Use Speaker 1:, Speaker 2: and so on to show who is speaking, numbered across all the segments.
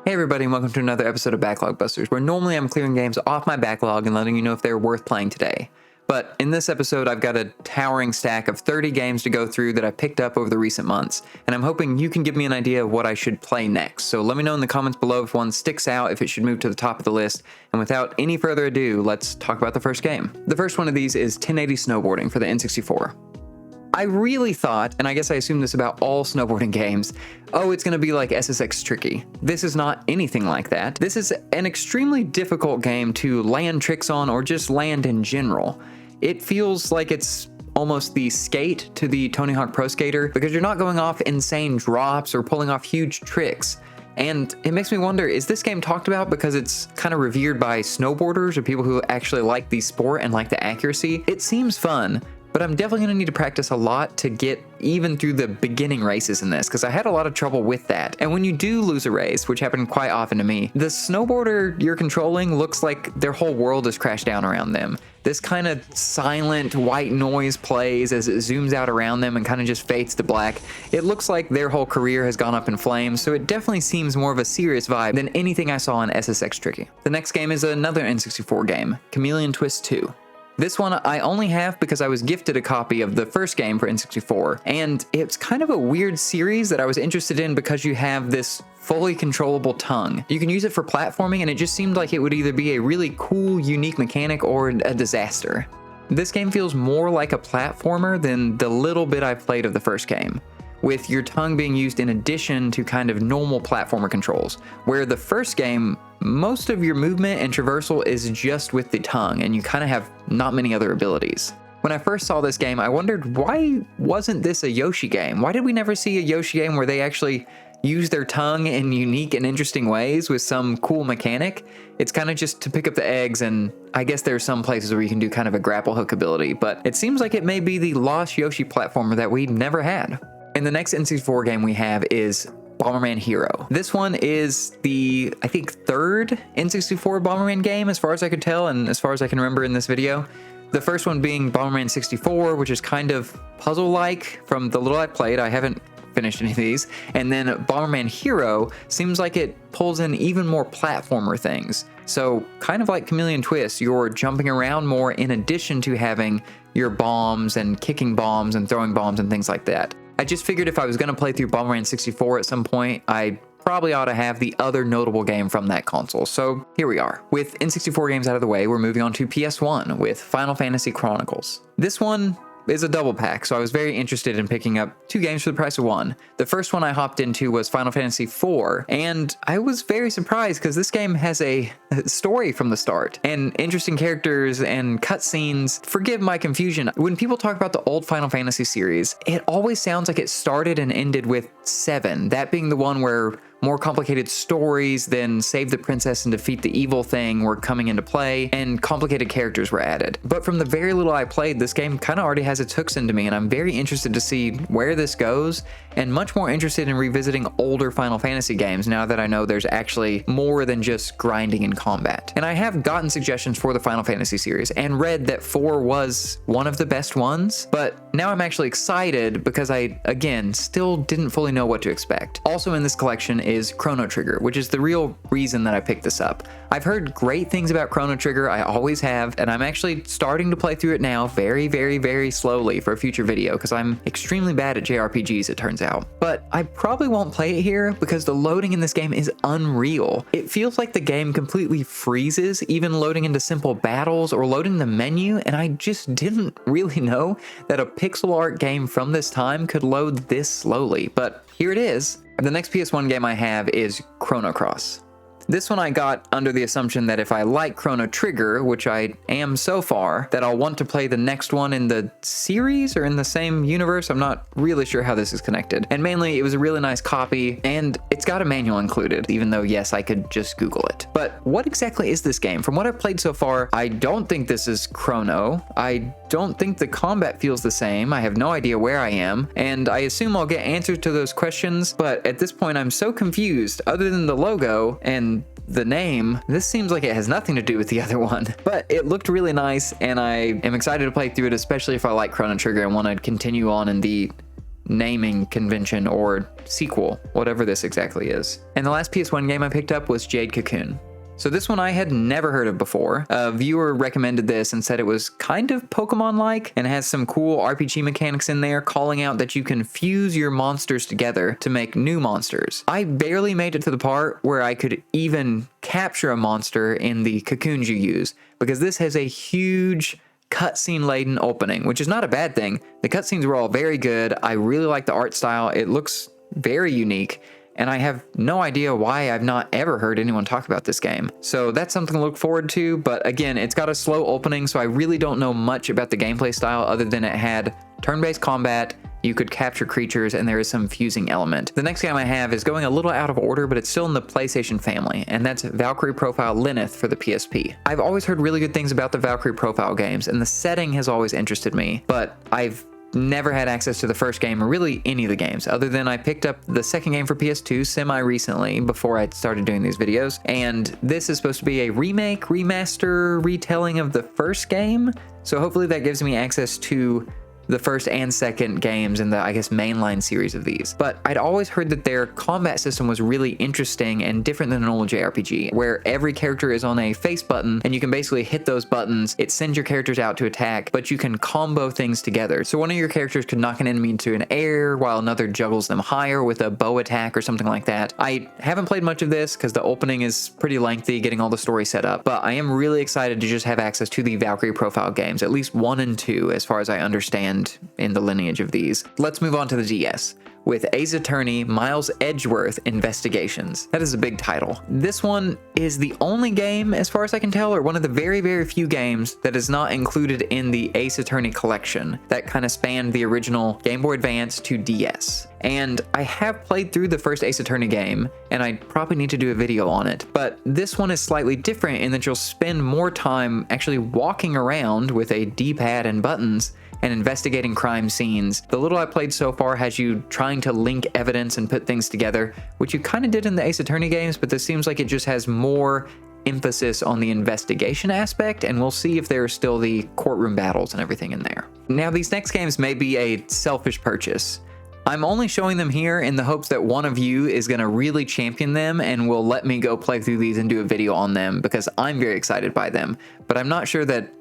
Speaker 1: Hey everybody, and welcome to another episode of BacklogBusters, where normally I'm clearing games off my backlog and letting you know if they're worth playing today. But in this episode, I've got a towering stack of 30 games to go through that I picked up over the recent months, and I'm hoping you can give me an idea of what I should play next. So let me know in the comments below if one sticks out, if it should move to the top of the list, and without any further ado, let's talk about the first game. The first one of these is 1080 Snowboarding for the N64. I really thought, and I guess I assume this about all snowboarding games, oh, it's going to be like SSX Tricky. This is not anything like that. This is an extremely difficult game to land tricks on or just land in general. It feels like it's almost the Skate to the Tony Hawk Pro Skater because you're not going off insane drops or pulling off huge tricks. And it makes me wonder, is this game talked about because it's kind of revered by snowboarders or people who actually like the sport and like the accuracy? It seems fun, but I'm definitely going to need to practice a lot to get even through the beginning races in this, because I had a lot of trouble with that. And when you do lose a race, which happened quite often to me, the snowboarder you're controlling looks like their whole world has crashed down around them. This kind of silent white noise plays as it zooms out around them and kind of just fades to black. It looks like their whole career has gone up in flames, so it definitely seems more of a serious vibe than anything I saw in SSX Tricky. The next game is another N64 game, Chameleon Twist 2. This one I only have because I was gifted a copy of the first game for N64, and it's kind of a weird series that I was interested in because you have this fully controllable tongue. You can use it for platforming, and it just seemed like it would either be a really cool, unique mechanic or a disaster. This game feels more like a platformer than the little bit I've played of the first game, with your tongue being used in addition to kind of normal platformer controls, where the first game, most of your movement and traversal is just with the tongue, and you kind of have not many other abilities. When I first saw this game, I wondered, why wasn't this a Yoshi game? Why did we never see a Yoshi game where they actually use their tongue in unique and interesting ways with some cool mechanic? It's kind of just to pick up the eggs, and I guess there are some places where you can do kind of a grapple hook ability, but it seems like it may be the lost Yoshi platformer that we never had. And the next N64 game we have is Bomberman Hero. This one is the, I think, third N64 Bomberman game as far as I could tell and as far as I can remember in this video. The first one being Bomberman 64, which is kind of puzzle-like from the little I played. I haven't finished any of these. And then Bomberman Hero seems like it pulls in even more platformer things. So kind of like Chameleon Twist, you're jumping around more in addition to having your bombs and kicking bombs and throwing bombs and things like that. I just figured if I was going to play through Bomberman 64 at some point, I probably ought to have the other notable game from that console. So here we are. With N64 games out of the way, we're moving on to PS1 with Final Fantasy Chronicles. This one is a double pack, so I was very interested in picking up two games for the price of one. The first one I hopped into was Final Fantasy IV, and I was very surprised because this game has a story from the start, and interesting characters and cutscenes. Forgive my confusion. When people talk about the old Final Fantasy series, it always sounds like it started and ended with 7, that being the one where more complicated stories than save the princess and defeat the evil thing were coming into play, and complicated characters were added. But from the very little I played, this game kind of already has its hooks into me, and I'm very interested to see where this goes, and much more interested in revisiting older Final Fantasy games now that I know there's actually more than just grinding and combat. And I have gotten suggestions for the Final Fantasy series, and read that 4 was one of the best ones, but now I'm actually excited because I, again, still didn't fully know what to expect. Also in this collection is Chrono Trigger, which is the real reason that I picked this up. I've heard great things about Chrono Trigger, I always have, and I'm actually starting to play through it now very, very, very slowly for a future video because I'm extremely bad at JRPGs, it turns out. But I probably won't play it here because the loading in this game is unreal. It feels like the game completely freezes, even loading into simple battles or loading the menu, and I just didn't really know that a pixel art game from this time could load this slowly, but here it is. The next PS1 game I have is Chrono Cross. This one I got under the assumption that if I like Chrono Trigger, which I am so far, that I'll want to play the next one in the series or in the same universe. I'm not really sure how this is connected. And mainly, it was a really nice copy, and it's got a manual included, even though, yes, I could just Google it. But what exactly is this game? From what I've played so far, I don't think this is Chrono. I don't think the combat feels the same. I have no idea where I am, and I assume I'll get answers to those questions, but at this point, I'm so confused. Other than the logo and the name, this seems like it has nothing to do with the other one, but it looked really nice, and I am excited to play through it, especially if I like Chrono Trigger and want to continue on in the naming convention or sequel, whatever this exactly is. And the last PS1 game I picked up was Jade Cocoon. So this one I had never heard of before. A viewer recommended this and said it was kind of Pokemon-like and has some cool RPG mechanics in there, calling out that you can fuse your monsters together to make new monsters. I barely made it to the part where I could even capture a monster in the cocoons you use, because this has a huge cutscene-laden opening, which is not a bad thing. The cutscenes were all very good. I really like the art style. It looks very unique. And I have no idea why I've not ever heard anyone talk about this game. So that's something to look forward to, but again, it's got a slow opening, so I really don't know much about the gameplay style other than it had turn-based combat, you could capture creatures, and there is some fusing element. The next game I have is going a little out of order, but it's still in the PlayStation family, and that's Valkyrie Profile Lenneth for the PSP. I've always heard really good things about the Valkyrie Profile games, and the setting has always interested me, but I've never had access to the first game or really any of the games, other than I picked up the second game for PS2 semi-recently before I started doing these videos, and this is supposed to be a remake, remaster, retelling of the first game, so hopefully that gives me access to the first and second games in the, I guess, mainline series of these. But I'd always heard that their combat system was really interesting and different than an old JRPG, where every character is on a face button and you can basically hit those buttons. It sends your characters out to attack, but you can combo things together. So one of your characters could knock an enemy into an air while another juggles them higher with a bow attack or something like that. I haven't played much of this because the opening is pretty lengthy getting all the story set up, but I am really excited to just have access to the Valkyrie Profile games, at least 1 and 2 as far as I understand in the lineage of these. Let's move on to the DS with Ace Attorney Miles Edgeworth Investigations. That is a big title. This one is the only game, as far as I can tell, or one of the very, very few games that is not included in the Ace Attorney collection that kind of spanned the original Game Boy Advance to DS. And I have played through the first Ace Attorney game, and I probably need to do a video on it, but this one is slightly different in that you'll spend more time actually walking around with a D-pad and buttons and investigating crime scenes. The little I played so far has you trying to link evidence and put things together, which you kind of did in the Ace Attorney games, but this seems like it just has more emphasis on the investigation aspect, and we'll see if there are still the courtroom battles and everything in there. Now, these next games may be a selfish purchase. I'm only showing them here in the hopes that one of you is going to really champion them and will let me go play through these and do a video on them, because I'm very excited by them, but I'm not sure that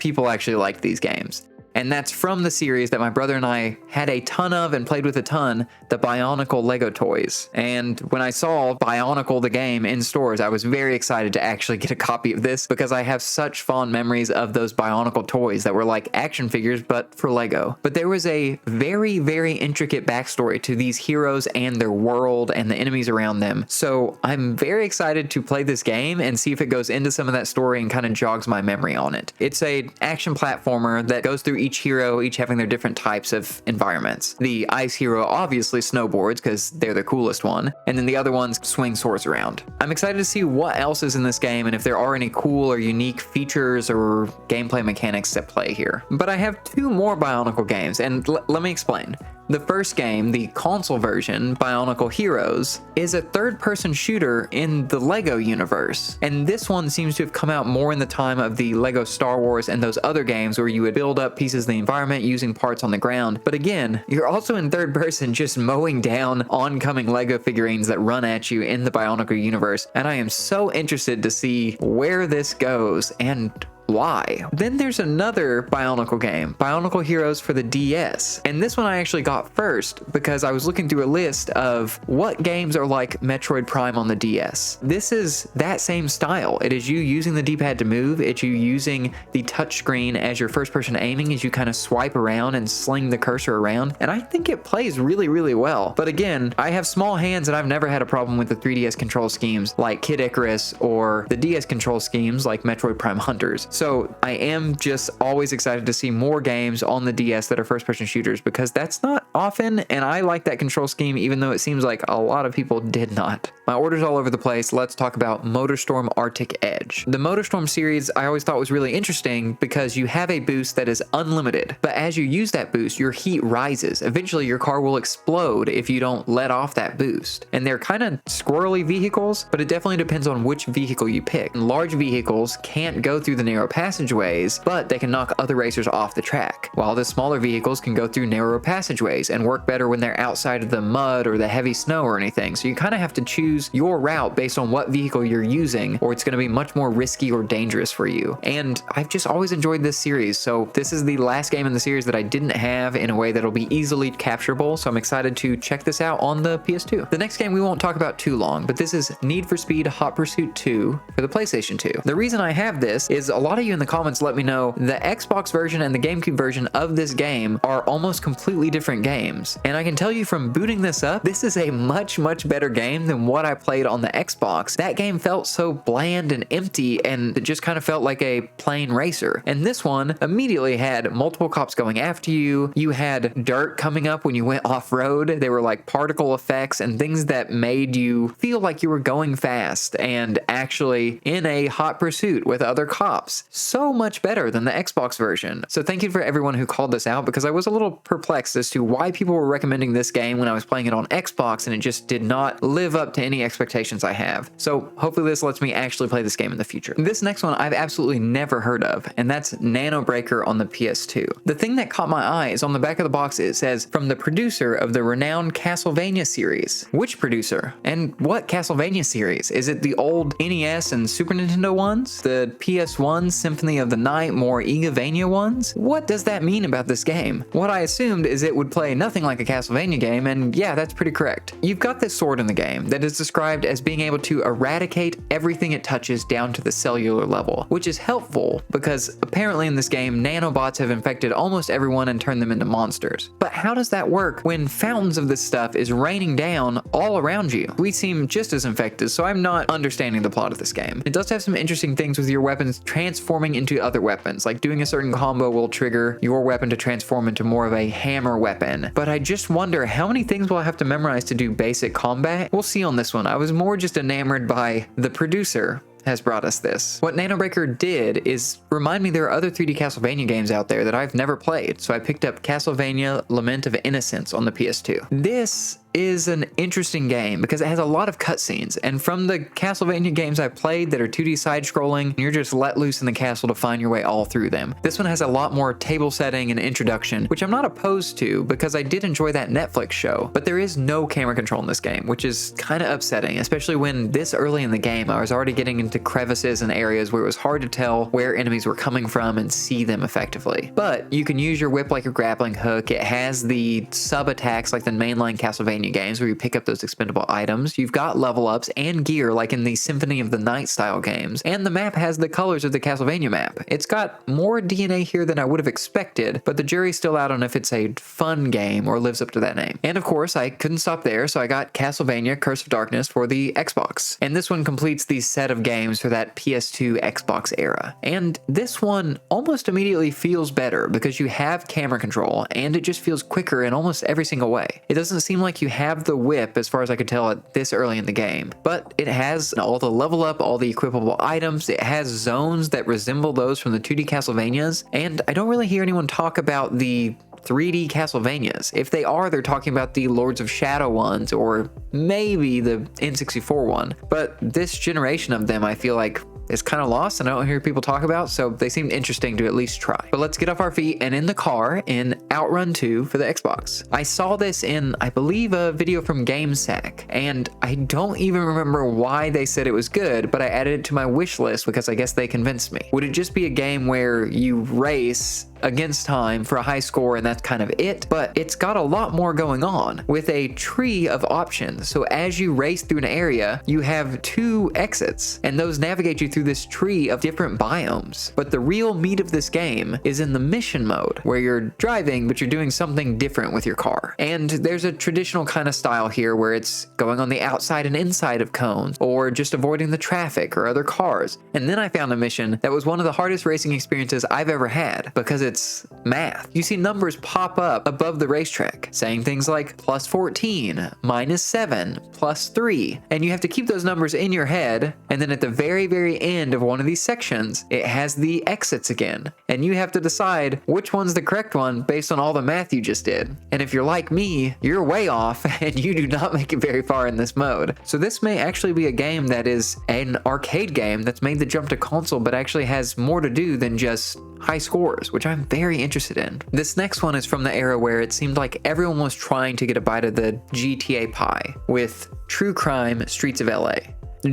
Speaker 1: people actually like these games. And that's from the series that my brother and I had a ton of and played with a ton, the Bionicle Lego toys. And when I saw Bionicle the game in stores, I was very excited to actually get a copy of this because I have such fond memories of those Bionicle toys that were like action figures, but for Lego. But there was a very, very intricate backstory to these heroes and their world and the enemies around them. So I'm very excited to play this game and see if it goes into some of that story and kind of jogs my memory on it. It's a action platformer that goes through each hero, each having their different types of environments. The ice hero obviously snowboards because they're the coolest one, and then the other ones swing swords around. I'm excited to see what else is in this game and if there are any cool or unique features or gameplay mechanics at play here. But I have 2 more Bionicle games, and let me explain. The first game, the console version, Bionicle Heroes, is a third-person shooter in the LEGO universe. And this one seems to have come out more in the time of the LEGO Star Wars and those other games where you would build up pieces of the environment using parts on the ground. But again, you're also in third person just mowing down oncoming LEGO figurines that run at you in the Bionicle universe. And I am so interested to see where this goes and why. Then there's another Bionicle game, Bionicle Heroes for the DS. And this one I actually got first because I was looking through a list of what games are like Metroid Prime on the DS. This is that same style. It is you using the D-pad to move. It's you using the touchscreen as your first person aiming as you kind of swipe around and sling the cursor around. And I think it plays really, really well. But again, I have small hands and I've never had a problem with the 3DS control schemes like Kid Icarus or the DS control schemes like Metroid Prime Hunters. So I am just always excited to see more games on the DS that are first-person shooters because that's not often, and I like that control scheme even though it seems like a lot of people did not. My order's all over the place. Let's talk about Motorstorm Arctic Edge. The Motorstorm series I always thought was really interesting because you have a boost that is unlimited, but as you use that boost, your heat rises. Eventually, your car will explode if you don't let off that boost. And they're kind of squirrely vehicles, but it definitely depends on which vehicle you pick. Large vehicles can't go through the narrow passageways, but they can knock other racers off the track, while the smaller vehicles can go through narrow passageways and work better when they're outside of the mud or the heavy snow or anything. So you kind of have to choose your route based on what vehicle you're using, or it's going to be much more risky or dangerous for you. And I've just always enjoyed this series, so this is the last game in the series that I didn't have in a way that'll be easily capturable, so I'm excited to check this out on the PS2. The next game we won't talk about too long, but this is Need for Speed Hot Pursuit 2 for the PlayStation 2. The reason I have this is a lot of you in the comments let me know the Xbox version and the GameCube version of this game are almost completely different games. And I can tell you from booting this up, this is a much better game than what I played on the Xbox. That game felt so bland and empty, and it just kind of felt like a plain racer. And this one immediately had multiple cops going after you. You had dirt coming up when you went off-road. They were like particle effects and things that made you feel like you were going fast and actually in a hot pursuit with other cops. So much better than the Xbox version. So thank you for everyone who called this out, because I was a little perplexed as to why people were recommending this game when I was playing it on Xbox and it just did not live up to any expectations I have. So hopefully this lets me actually play this game in the future. This next one I've absolutely never heard of, and that's Nanobreaker on the PS2. The thing that caught my eye is on the back of the box it says, from the producer of the renowned Castlevania series. Which producer? And what Castlevania series? Is it the old NES and Super Nintendo ones? The PS1 Symphony of the Night, more Igavania ones? What does that mean about this game? What I assumed is it would play nothing like a Castlevania game, and yeah, that's pretty correct. You've got this sword in the game that is described as being able to eradicate everything it touches down to the cellular level, which is helpful because apparently in this game, nanobots have infected almost everyone and turned them into monsters. But how does that work when fountains of this stuff is raining down all around you? We seem just as infected, so I'm not understanding the plot of this game. It does have some interesting things with your weapons transforming into other weapons, like doing a certain combo will trigger your weapon to transform into more of a hammer weapon. But I just wonder how many things will I have to memorize to do basic combat? We'll see on this one. I was more just enamored by the producer has brought us this. What Nanobreaker did is remind me there are other 3D Castlevania games out there that I've never played, so I picked up Castlevania Lament of Innocence on the PS2. This is an interesting game because it has a lot of cutscenes, and from the Castlevania games I played that are 2D side-scrolling, you're just let loose in the castle to find your way all through them. This one has a lot more table setting and introduction, which I'm not opposed to because I did enjoy that Netflix show, but there is no camera control in this game, which is kind of upsetting, especially when this early in the game I was already getting into crevices and areas where it was hard to tell where enemies were coming from and see them effectively. But you can use your whip like a grappling hook. It has the sub-attacks like the mainline Castlevania games where you pick up those expendable items. You've got level ups and gear like in the Symphony of the Night style games, and the map has the colors of the Castlevania map. It's got more DNA here than I would have expected, but the jury's still out on if it's a fun game or lives up to that name. And of course, I couldn't stop there, so I got Castlevania Curse of Darkness for the Xbox. And this one completes the set of games for that PS2 Xbox era. And this one almost immediately feels better because you have camera control and it just feels quicker in almost every single way. It doesn't seem like you have the whip as far as I could tell at this early in the game, but it has all the level up, all the equipable items. It has zones that resemble those from the 2D Castlevanias, and I don't really hear anyone talk about the 3D Castlevanias. If they are, they're talking about the Lords of Shadow ones or maybe the N64 one, but this generation of them I feel like is kind of lost and I don't hear people talk about, so they seemed interesting to at least try. But let's get off our feet and in the car in Outrun 2 for the Xbox. I saw this in, I believe, a video from GameSack, and I don't even remember why they said it was good, but I added it to my wish list because I guess they convinced me. Would it just be a game where you race against time for a high score and that's kind of it? But it's got a lot more going on with a tree of options. So as you race through an area, you have 2 exits and those navigate you through through this tree of different biomes. But the real meat of this game is in the mission mode, where you're driving, but you're doing something different with your car. And there's a traditional kind of style here where it's going on the outside and inside of cones, or just avoiding the traffic or other cars. And then I found a mission that was one of the hardest racing experiences I've ever had, because it's math. You see numbers pop up above the racetrack, saying things like plus 14, minus 7, plus 3, and you have to keep those numbers in your head, and then at the very, very end of one of these sections, it has the exits again, and you have to decide which one's the correct one based on all the math you just did. And if you're like me, you're way off, and you do not make it very far in this mode. So this may actually be a game that is an arcade game that's made the jump to console, but actually has more to do than just high scores, which I'm very interested in. This next one is from the era where it seemed like everyone was trying to get a bite of the GTA pie with True Crime Streets of LA.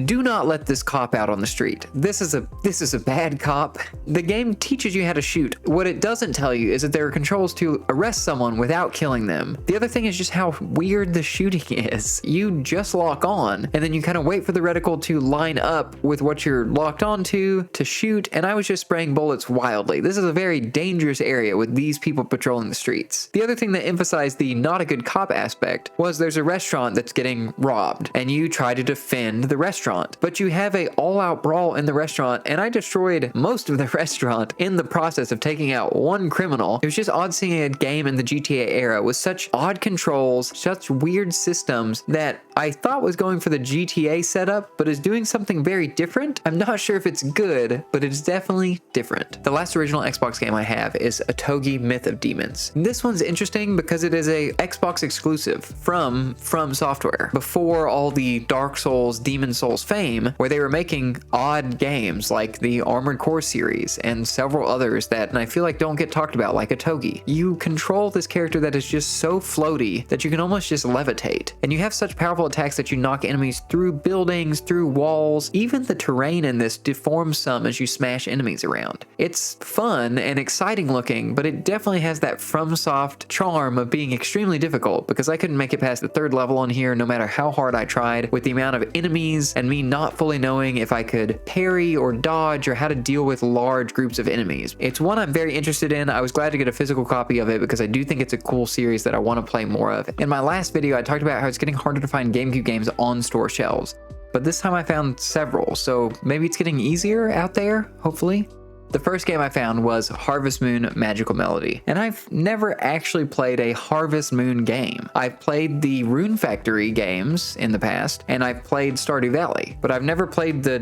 Speaker 1: Do not let this cop out on the street. This is a bad cop. The game teaches you how to shoot. What it doesn't tell you is that there are controls to arrest someone without killing them. The other thing is just how weird the shooting is. You just lock on, and then you kind of wait for the reticle to line up with what you're locked onto to shoot, and I was just spraying bullets wildly. This is a very dangerous area with these people patrolling the streets. The other thing that emphasized the not a good cop aspect was there's a restaurant that's getting robbed, and you try to defend the restaurant. But you have a all-out brawl in the restaurant, and I destroyed most of the restaurant in the process of taking out one criminal. It was just odd seeing a game in the GTA era with such odd controls, such weird systems that I thought was going for the GTA setup, but is doing something very different. I'm not sure if it's good, but it's definitely different. The last original Xbox game I have is Otogi Myth of Demons. This one's interesting because it is a Xbox exclusive from Software, before all the Dark Souls, Demon Souls fame, where they were making odd games like the Armored Core series and several others that I feel like don't get talked about, like Otogi. You control this character that is just so floaty that you can almost just levitate, and you have such powerful attacks that you knock enemies through buildings, through walls. Even the terrain in this deforms some as you smash enemies around. It's fun and exciting looking, but it definitely has that FromSoft charm of being extremely difficult, because I couldn't make it past the third level on here no matter how hard I tried, with the amount of enemies and me not fully knowing if I could parry or dodge or how to deal with large groups of enemies. It's one I'm very interested in. I was glad to get a physical copy of it because I do think it's a cool series that I want to play more of. In my last video, I talked about how it's getting harder to find GameCube games on store shelves, but this time I found several, so maybe it's getting easier out there, hopefully. The first game I found was Harvest Moon Magical Melody, and I've never actually played a Harvest Moon game. I've played the Rune Factory games in the past, and I've played Stardew Valley, but I've never played the,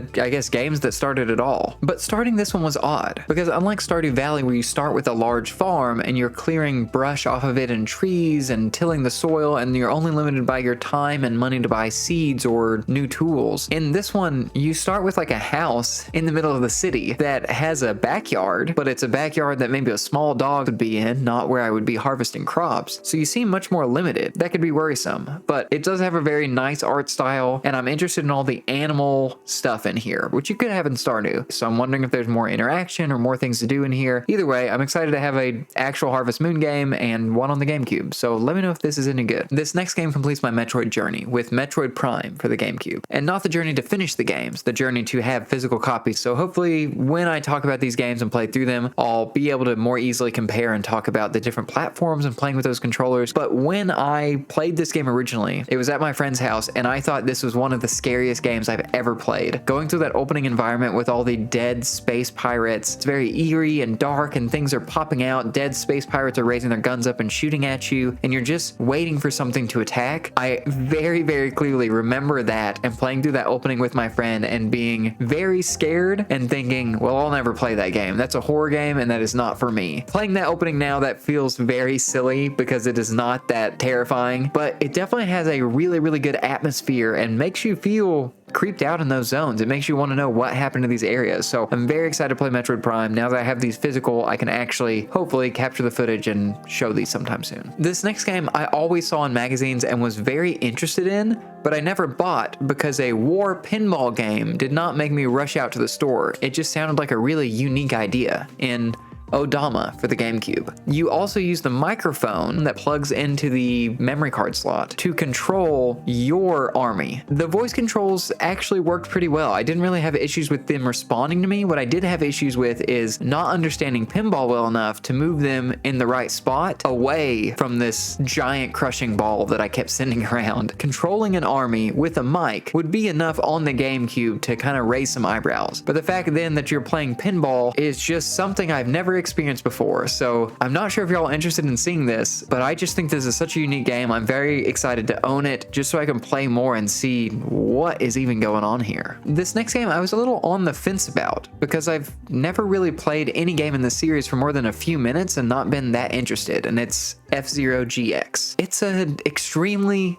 Speaker 1: games that started it all. But starting this one was odd, because unlike Stardew Valley where you start with a large farm and you're clearing brush off of it and trees and tilling the soil, and you're only limited by your time and money to buy seeds or new tools, in this one you start with like a house in the middle of the city that has a backyard, but it's a backyard that maybe a small dog would be in, not where I would be harvesting crops. So you seem much more limited. That could be worrisome, but it does have a very nice art style, and I'm interested in all the animal stuff in here, which you could have in Stardew. So I'm wondering if there's more interaction or more things to do in here. Either way, I'm excited to have a actual Harvest Moon game and one on the GameCube. So let me know if this is any good. This next game completes my Metroid journey with Metroid Prime for the GameCube, and not the journey to finish the games, the journey to have physical copies. So hopefully when I talk about these games and play through them, I'll be able to more easily compare and talk about the different platforms and playing with those controllers. But when I played this game originally, it was at my friend's house, and I thought this was one of the scariest games I've ever played. Going through that opening environment with all the dead space pirates, it's very eerie and dark, and things are popping out. Dead space pirates are raising their guns up and shooting at you, and you're just waiting for something to attack. I very, very clearly remember that, and playing through that opening with my friend and being very scared and thinking, well, I'll never play that game. That's a horror game, and that is not for me. Playing that opening now, that feels very silly because it is not that terrifying, but it definitely has a really, really good atmosphere and makes you feel creeped out in those zones. It makes you want to know what happened to these areas. So I'm very excited to play Metroid Prime. Now that I have these physical, I can actually hopefully capture the footage and show these sometime soon. This next game I always saw in magazines and was very interested in, but I never bought because a war pinball game did not make me rush out to the store. It just sounded like a really unique idea. In Odama for the GameCube. You also use the microphone that plugs into the memory card slot to control your army. The voice controls actually worked pretty well. I didn't really have issues with them responding to me. What I did have issues with is not understanding pinball well enough to move them in the right spot away from this giant crushing ball that I kept sending around. Controlling an army with a mic would be enough on the GameCube to kind of raise some eyebrows. But the fact then that you're playing pinball is just something I've never experienced before. So I'm not sure if y'all are interested in seeing this, but I just think this is such a unique game. I'm very excited to own it just so I can play more and see what is even going on here. This next game I was a little on the fence about because I've never really played any game in this series for more than a few minutes and not been that interested, and it's F-Zero GX. It's an extremely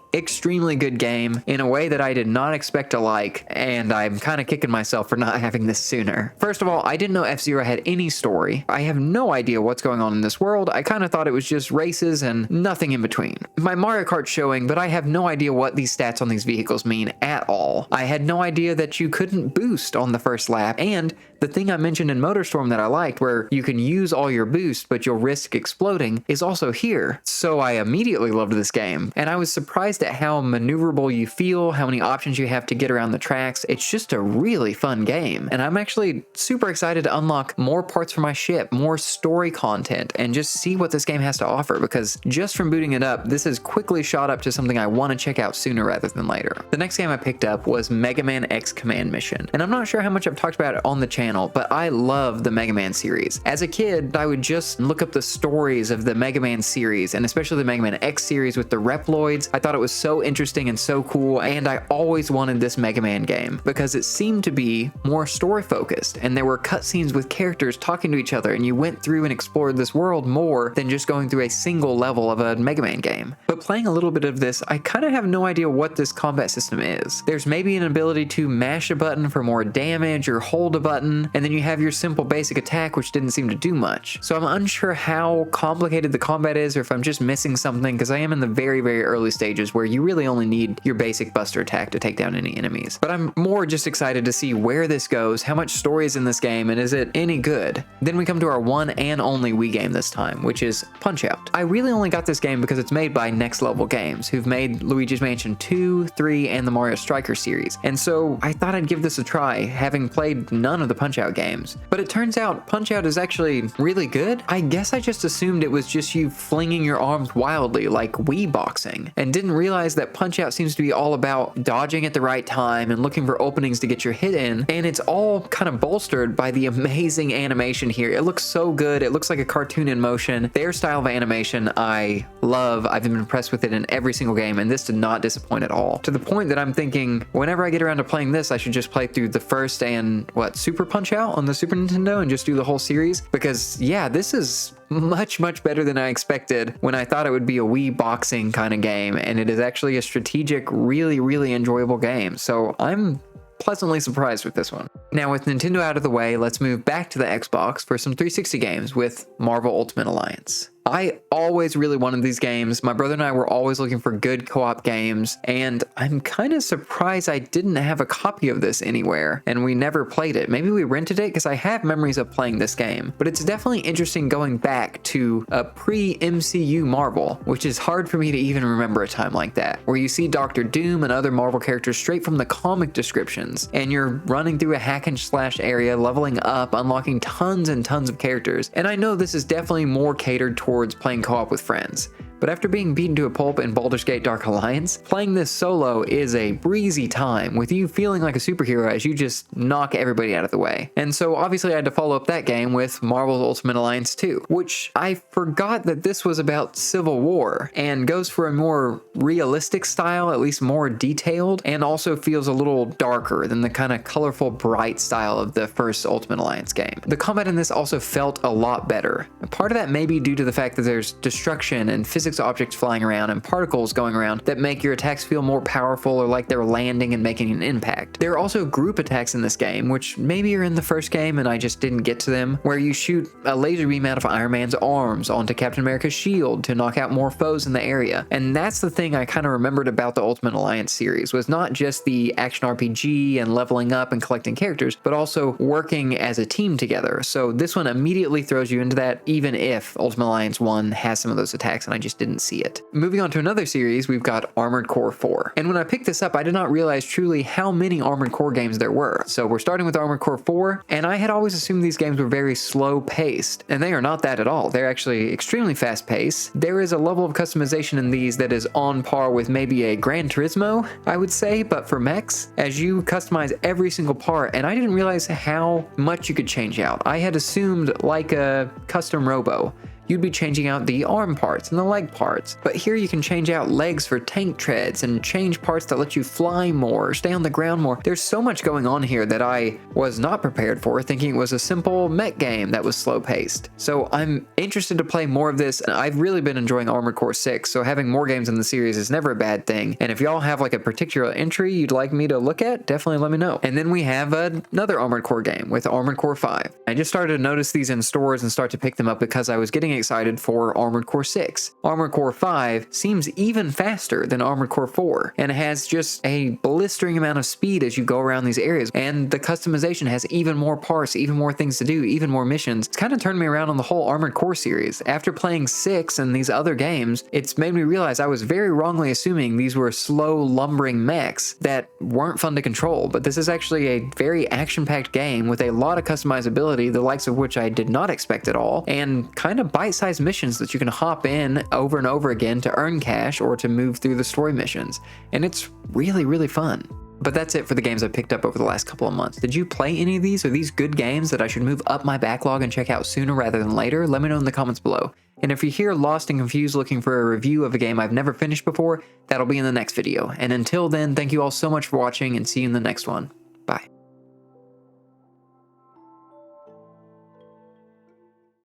Speaker 1: good game in a way that I did not expect to like, and I'm kind of kicking myself for not having this sooner. First of all, I didn't know F-Zero had any story. I have no idea what's going on in this world. I kind of thought it was just races and nothing in between. My Mario Kart's showing, but I have no idea what these stats on these vehicles mean at all. I had no idea that you couldn't boost on the first lap, and the thing I mentioned in Motorstorm that I liked, where you can use all your boost but you'll risk exploding, is also here. So I immediately loved this game, and I was surprised at how maneuverable you feel, how many options you have to get around the tracks. It's just a really fun game, and I'm actually super excited to unlock more parts for my ship, more story content, and just see what this game has to offer, because just from booting it up, this has quickly shot up to something I want to check out sooner rather than later. The next game I picked up was Mega Man X Command Mission, and I'm not sure how much I've talked about it on the channel, but I love the Mega Man series. As a kid, I would just look up the stories of the Mega Man series, and especially the Mega Man X series with the Reploids. I thought it was so interesting and so cool, and I always wanted this Mega Man game because it seemed to be more story focused, and there were cutscenes with characters talking to each other, and you went through and explored this world more than just going through a single level of a Mega Man game. But playing a little bit of this, I kind of have no idea what this combat system is. There's maybe an ability to mash a button for more damage or hold a button, and then you have your simple basic attack, which didn't seem to do much. So I'm unsure how complicated the combat is, or if I'm just missing something, because I am in the very early stages where you really only need your basic buster attack to take down any enemies. But I'm more just excited to see where this goes, how much story is in this game, and is it any good? Then we come to our one and only Wii game this time, which is Punch-Out! I really only got this game because it's made by Next Level Games, who've made Luigi's Mansion 2, 3, and the Mario Striker series. And so I thought I'd give this a try, having played none of the Punch-Out games. But it turns out Punch-Out is actually really good. I guess I just assumed it was just you flinging your arms wildly like Wii boxing, and didn't realize that Punch-Out seems to be all about dodging at the right time and looking for openings to get your hit in, and it's all kind of bolstered by the amazing animation here. It looks so good. It looks like a cartoon in motion. Their style of animation I love. I've been impressed with it in every single game, and this did not disappoint at all. To the point that I'm thinking, whenever I get around to playing this, I should just play through the first and Super Punch-Out on the Super Nintendo and just do the whole series, because yeah, this is much better than I expected when I thought it would be a Wii boxing kind of game, and it is actually a strategic, really enjoyable game. So I'm pleasantly surprised with this one. Now, with Nintendo out of the way, let's move back to the Xbox for some 360 games with Marvel Ultimate Alliance. I always really wanted these games. My brother and I were always looking for good co-op games, and I'm kind of surprised I didn't have a copy of this anywhere, and we never played it. Maybe we rented it, because I have memories of playing this game. But it's definitely interesting going back to a pre-MCU Marvel, which is hard for me to even remember a time like that, where you see Doctor Doom and other Marvel characters straight from the comic descriptions, and you're running through a hack and slash area, leveling up, unlocking tons and tons of characters. And I know this is definitely more catered towards playing co-op with friends. But after being beaten to a pulp in Baldur's Gate Dark Alliance, playing this solo is a breezy time, with you feeling like a superhero as you just knock everybody out of the way. And so obviously I had to follow up that game with Marvel's Ultimate Alliance 2, which I forgot that this was about Civil War, and goes for a more realistic style, at least more detailed, and also feels a little darker than the kind of colorful, bright style of the first Ultimate Alliance game. The combat in this also felt a lot better. Part of that may be due to the fact that there's destruction and physical physics objects flying around and particles going around that make your attacks feel more powerful or like they're landing and making an impact. There are also group attacks in this game, which maybe are in the first game and I just didn't get to them, where you shoot a laser beam out of Iron Man's arms onto Captain America's shield to knock out more foes in the area. And that's the thing I kind of remembered about the Ultimate Alliance series, was not just the action RPG and leveling up and collecting characters, but also working as a team together. So this one immediately throws you into that, even if Ultimate Alliance 1 has some of those attacks and I just didn't see it. Moving on to another series, we've got Armored Core 4. And when I picked this up, I did not realize truly how many Armored Core games there were. So we're starting with Armored Core 4, and I had always assumed these games were very slow paced, and they are not that at all. They're actually extremely fast paced. There is a level of customization in these that is on par with maybe a Gran Turismo, I would say, but for mechs, as you customize every single part, and I didn't realize how much you could change out. I had assumed like a custom robo, you'd be changing out the arm parts and the leg parts. But here you can change out legs for tank treads and change parts that let you fly more, stay on the ground more. There's so much going on here that I was not prepared for, thinking it was a simple mech game that was slow paced. So I'm interested to play more of this, and I've really been enjoying Armored Core 6, so having more games in the series is never a bad thing. And if y'all have like a particular entry you'd like me to look at, definitely let me know. And then we have another Armored Core game with Armored Core 5. I just started to notice these in stores and start to pick them up because I was getting excited for Armored Core 6. Armored Core 5 seems even faster than Armored Core 4 and has just a blistering amount of speed as you go around these areas, and the customization has even more parts, even more things to do, even more missions. It's kind of turned me around on the whole Armored Core series. After playing 6 and these other games, it's made me realize I was very wrongly assuming these were slow, lumbering mechs that weren't fun to control, but this is actually a very action-packed game with a lot of customizability, the likes of which I did not expect at all, and kind of bite-sized missions that you can hop in over and over again to earn cash or to move through the story missions. And it's really, really fun. But that's it for the games I picked up over the last couple of months. Did you play any of these? Are these good games that I should move up my backlog and check out sooner rather than later? Let me know in the comments below. And if you're here lost and confused looking for a review of a game I've never finished before, that'll be in the next video. And until then, thank you all so much for watching and see you in the next one. Bye.